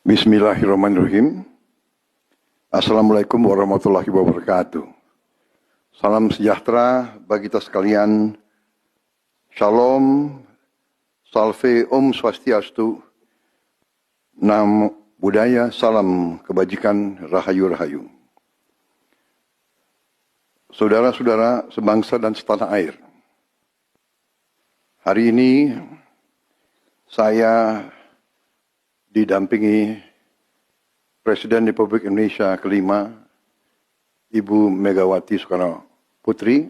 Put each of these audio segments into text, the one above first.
Bismillahirrahmanirrahim. Assalamualaikum warahmatullahi wabarakatuh. Salam sejahtera bagi kita sekalian. Shalom, salve, om swastiastu, nam budaya, salam kebajikan, rahayu-rahayu. Saudara-saudara sebangsa dan setanah air. Hari ini saya didampingi Presiden Republik Indonesia kelima, Ibu Megawati Soekarno Putri,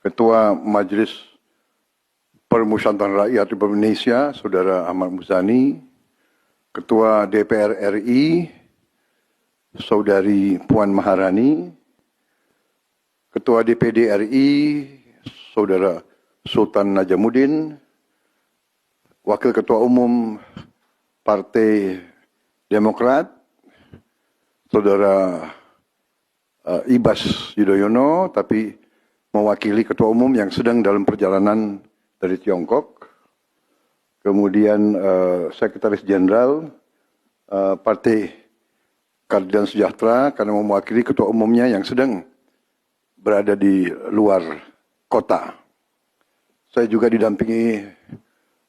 Ketua Majelis Permusyawaratan Rakyat Republik Indonesia, Saudara Ahmad Muzani, Ketua DPR RI, Saudari Puan Maharani, Ketua DPD RI, Saudara Sultan Najamuddin, Wakil Ketua Umum Partai Demokrat, Saudara Ibas Yudhoyono, tapi mewakili Ketua Umum yang sedang dalam perjalanan dari Tiongkok. Kemudian Sekretaris Jenderal Partai Keadilan Sejahtera karena mewakili Ketua Umumnya yang sedang berada di luar kota. Saya juga didampingi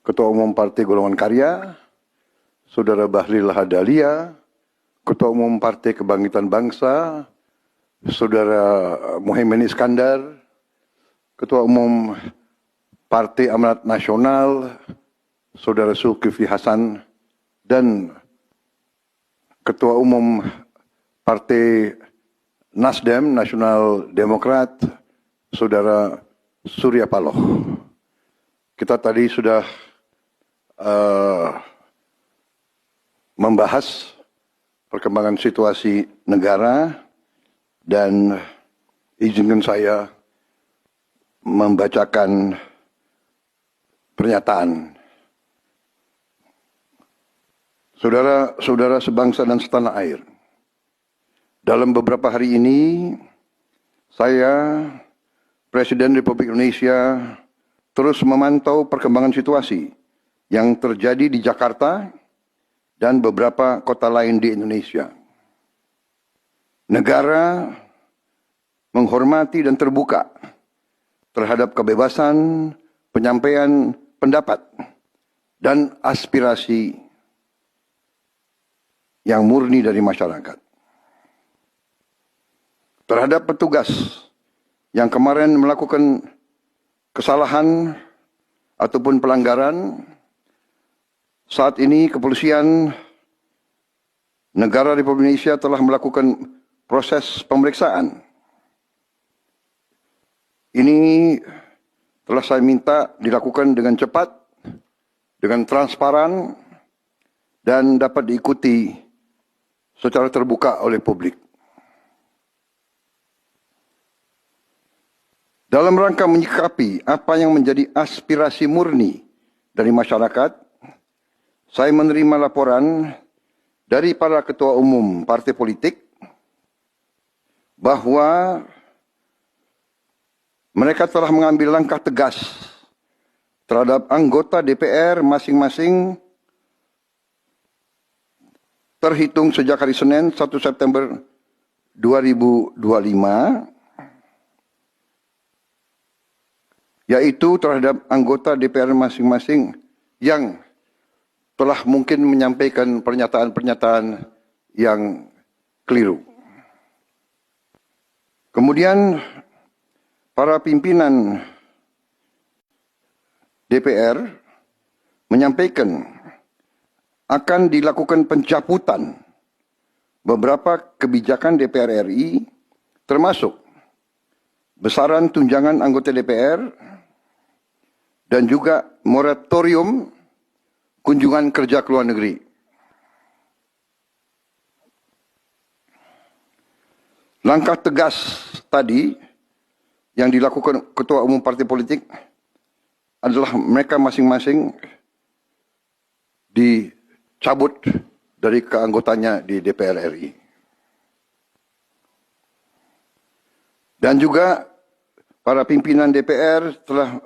Ketua Umum Partai Golongan Karya, Saudara Bahlil Lahadalia, Ketua Umum Partai Kebangkitan Bangsa, Saudara Muhaimin Iskandar, Ketua Umum Partai Amanat Nasional, Saudara Zulkifli Hasan, dan Ketua Umum Partai Nasdem, Nasional Demokrat, Saudara Surya Paloh. Kita tadi sudah membahas perkembangan situasi negara dan izinkan saya membacakan pernyataan. Saudara-saudara sebangsa dan setanah air, dalam beberapa hari ini saya, Presiden Republik Indonesia, terus memantau perkembangan situasi yang terjadi di Jakarta dan beberapa kota lain di Indonesia. Negara menghormati dan terbuka terhadap kebebasan penyampaian pendapat dan aspirasi yang murni dari masyarakat. Terhadap petugas yang kemarin melakukan kesalahan ataupun pelanggaran, saat ini kepolisian negara Republik Indonesia telah melakukan proses pemeriksaan. Ini telah saya minta dilakukan dengan cepat, dengan transparan, dan dapat diikuti secara terbuka oleh publik. Dalam rangka menyikapi apa yang menjadi aspirasi murni dari masyarakat, saya menerima laporan dari para ketua umum partai politik bahwa mereka telah mengambil langkah tegas terhadap anggota DPR masing-masing terhitung sejak hari Senin 1 September 2025, yaitu terhadap anggota DPR masing-masing yang telah mungkin menyampaikan pernyataan-pernyataan yang keliru. Kemudian para pimpinan DPR menyampaikan akan dilakukan pencabutan beberapa kebijakan DPR RI, termasuk besaran tunjangan anggota DPR dan juga moratorium kunjungan kerja ke luar negeri. Langkah tegas tadi yang dilakukan ketua umum partai politik adalah mereka masing-masing dicabut dari keanggotaannya di DPR RI. Dan juga para pimpinan DPR telah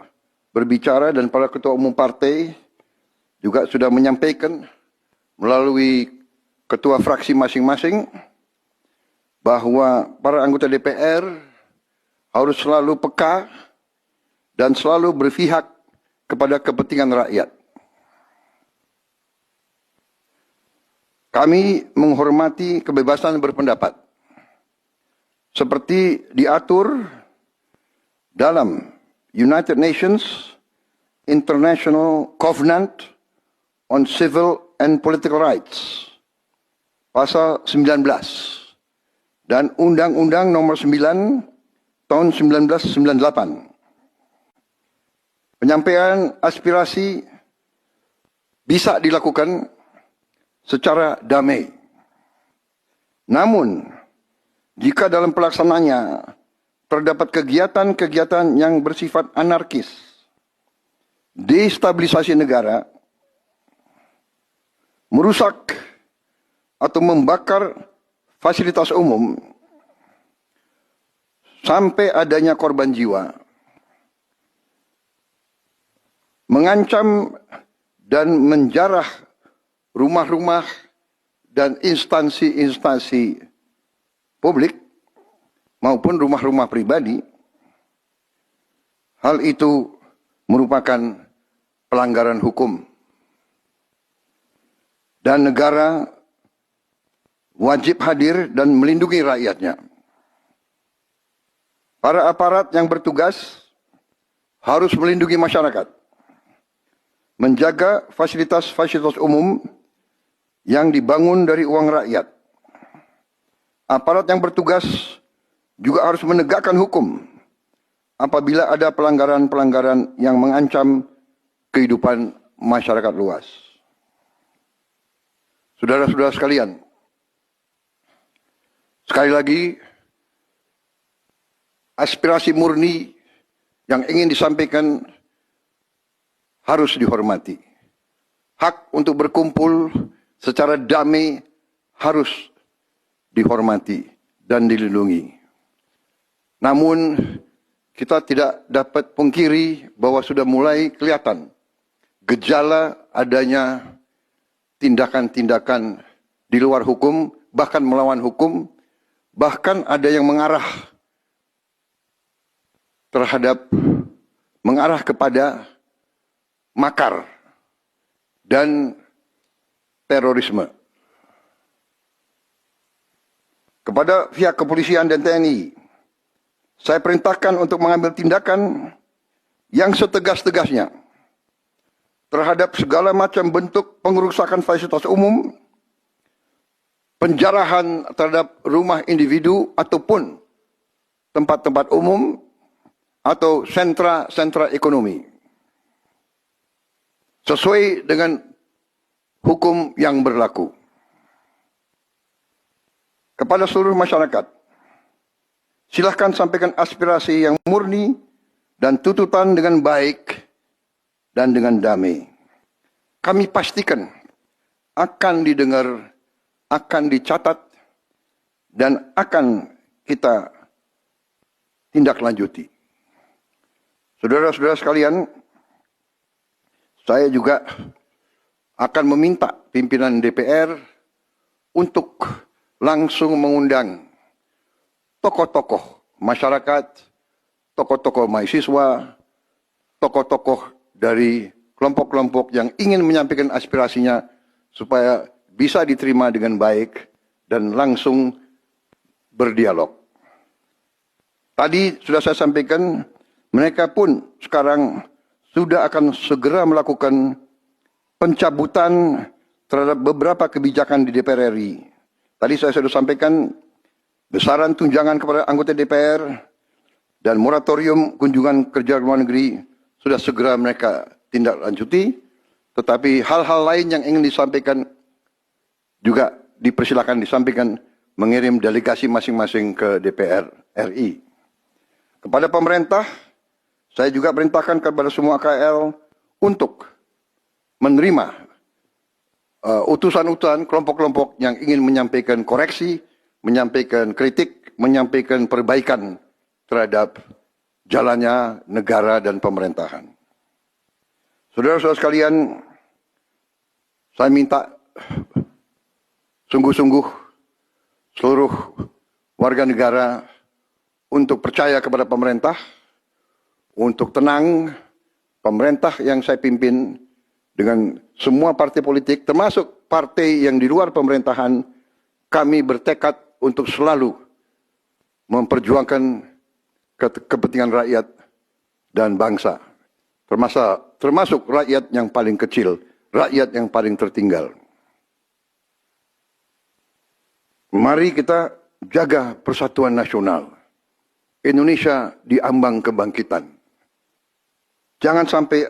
berbicara dan para ketua umum partai juga sudah menyampaikan melalui ketua fraksi masing-masing bahwa para anggota DPR harus selalu peka dan selalu berpihak kepada kepentingan rakyat. Kami menghormati kebebasan berpendapat seperti diatur dalam United Nations International Covenant on Civil and Political Rights, pasal 19, dan Undang-Undang nomor 9 tahun 1998. Penyampaian aspirasi bisa dilakukan secara damai. Namun, jika dalam pelaksananya terdapat kegiatan-kegiatan yang bersifat anarkis, destabilisasi negara, merusak atau membakar fasilitas umum, sampai adanya korban jiwa, mengancam dan menjarah rumah-rumah dan instansi-instansi publik maupun rumah-rumah pribadi, hal itu merupakan pelanggaran hukum. Dan negara wajib hadir dan melindungi rakyatnya. Para aparat yang bertugas harus melindungi masyarakat, menjaga fasilitas-fasilitas umum yang dibangun dari uang rakyat. Aparat yang bertugas juga harus menegakkan hukum apabila ada pelanggaran-pelanggaran yang mengancam kehidupan masyarakat luas. Saudara-saudara sekalian, sekali lagi, aspirasi murni yang ingin disampaikan harus dihormati. Hak untuk berkumpul secara damai harus dihormati dan dilindungi. Namun, kita tidak dapat pungkiri bahwa sudah mulai kelihatan gejala adanya tindakan-tindakan di luar hukum, bahkan melawan hukum, bahkan ada yang mengarah kepada makar dan terorisme. Kepada pihak kepolisian dan TNI, saya perintahkan untuk mengambil tindakan yang setegas-tegasnya terhadap segala macam bentuk pengerusakan fasilitas umum, penjarahan terhadap rumah individu ataupun tempat-tempat umum atau sentra-sentra ekonomi, sesuai dengan hukum yang berlaku. Kepada seluruh masyarakat, silahkan sampaikan aspirasi yang murni dan tuntutan dengan baik dan dengan damai. Kami pastikan akan didengar, akan dicatat, dan akan kita tindak lanjuti. Saudara-saudara sekalian, saya juga akan meminta pimpinan DPR untuk langsung mengundang tokoh-tokoh masyarakat, tokoh-tokoh mahasiswa, tokoh-tokoh dari kelompok-kelompok yang ingin menyampaikan aspirasinya supaya bisa diterima dengan baik dan langsung berdialog. Tadi sudah saya sampaikan, mereka pun sekarang sudah akan segera melakukan pencabutan terhadap beberapa kebijakan di DPR RI. Tadi saya sudah sampaikan besaran tunjangan kepada anggota DPR dan moratorium kunjungan kerja luar negeri sudah segera mereka tindak lanjuti, tetapi hal-hal lain yang ingin disampaikan juga dipersilakan disampaikan mengirim delegasi masing-masing ke DPR RI. Kepada pemerintah, saya juga perintahkan kepada semua KL untuk menerima utusan-utusan kelompok-kelompok yang ingin menyampaikan koreksi, menyampaikan kritik, menyampaikan perbaikan terhadap jalannya negara dan pemerintahan. Saudara-saudara sekalian, Saya minta sungguh-sungguh seluruh warga negara untuk percaya kepada pemerintah, untuk tenang. Pemerintah yang saya pimpin dengan semua partai politik, termasuk partai yang di luar pemerintahan, kami bertekad untuk selalu memperjuangkan kepentingan rakyat dan bangsa, termasuk rakyat yang paling kecil, rakyat yang paling tertinggal. Mari kita jaga persatuan nasional. Indonesia di ambang kebangkitan. Jangan sampai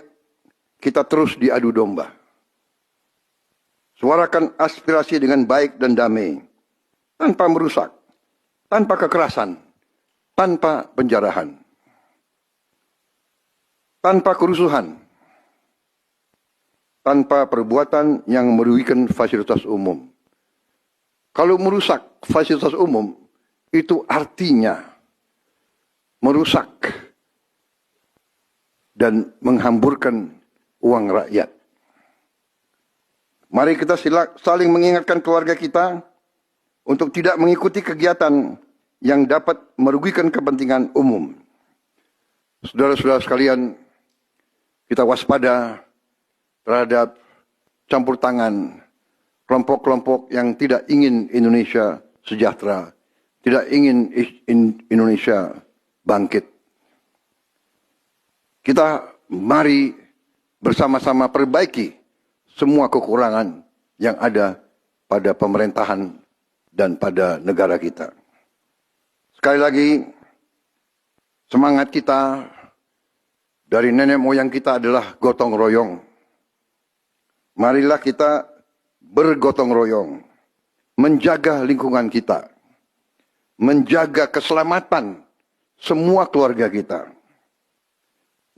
kita terus diadu domba. Suarakan aspirasi dengan baik dan damai, tanpa merusak, tanpa kekerasan, tanpa penjarahan, tanpa kerusuhan, tanpa perbuatan yang merugikan fasilitas umum. Kalau merusak fasilitas umum, itu artinya merusak dan menghamburkan uang rakyat. Mari kita saling mengingatkan keluarga kita untuk tidak mengikuti kegiatan yang dapat merugikan kepentingan umum. Saudara-saudara sekalian, kita waspada terhadap campur tangan kelompok-kelompok yang tidak ingin Indonesia sejahtera, tidak ingin Indonesia bangkit. Kita mari bersama-sama perbaiki semua kekurangan yang ada pada pemerintahan dan pada negara kita. Sekali lagi, semangat kita dari nenek moyang kita adalah gotong royong. Marilah kita bergotong royong, menjaga lingkungan kita, menjaga keselamatan semua keluarga kita,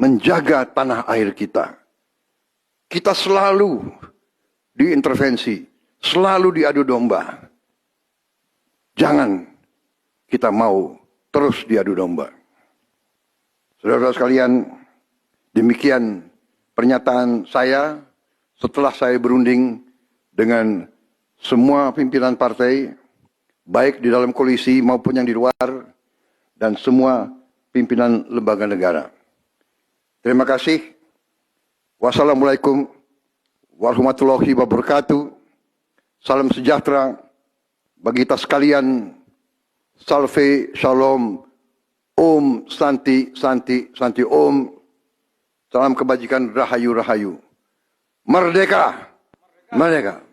menjaga tanah air kita. Kita selalu diintervensi, selalu diadu domba. Jangan kita mau terus diadu domba. Saudara-saudara sekalian, demikian pernyataan saya setelah saya berunding dengan semua pimpinan partai, baik di dalam koalisi maupun yang di luar, dan semua pimpinan lembaga negara. Terima kasih. Wassalamualaikum warahmatullahi wabarakatuh. Salam sejahtera bagi kita sekalian. Salve, shalom, om, santi, santi, santi, om. Salam kebajikan, rahayu, rahayu. Merdeka! Merdeka!